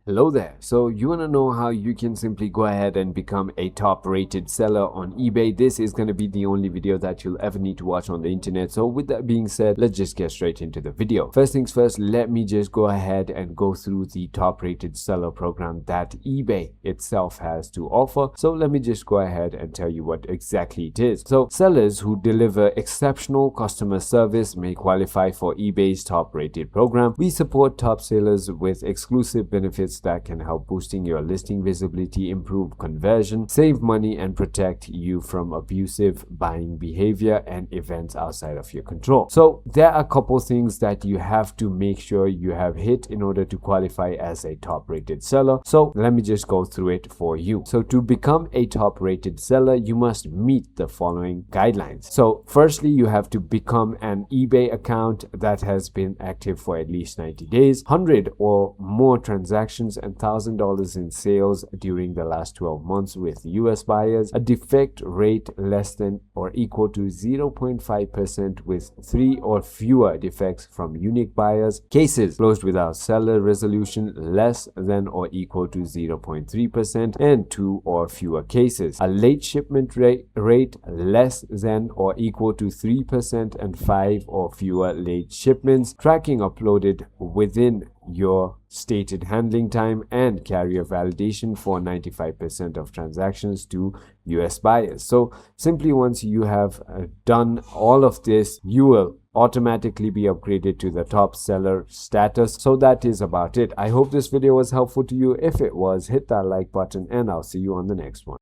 Hello there. So you want to know how you can simply go ahead and become a top rated seller on eBay? This is going to be the only video that you'll ever need to watch on the internet. So with that being said, let's just get straight into the video. First things first, let me just go ahead and go through the top rated seller program that eBay itself has to offer. So let me just go ahead and tell you what exactly it is. So sellers who deliver exceptional customer service may qualify for eBay's top rated program. We support top sellers with exclusive benefits that can help boosting your listing visibility, improve conversion, save money, and protect you from abusive buying behavior and events outside of your control. So there are a couple things that you have to make sure you have hit in order to qualify as a top rated seller. So let me just go through it for you. So to become a top rated seller, you must meet the following guidelines. So firstly, you have to become an eBay account that has been active for at least 90 days, 100 or more transactions, and $1,000 in sales during the last 12 months with US buyers, a defect rate less than or equal to 0.5% with 3 or fewer defects from unique buyers, cases closed without seller resolution less than or equal to 0.3%, and 2 or fewer cases, a late shipment rate less than or equal to 3%, and 5 or fewer late shipments, tracking uploaded within your stated handling time, and carrier validation for 95% of transactions to US buyers. So simply once you have done all of this, you will automatically be upgraded to the top seller status. So that is about it. I hope this video was helpful to you. If it was, hit that like button and I'll see you on the next one.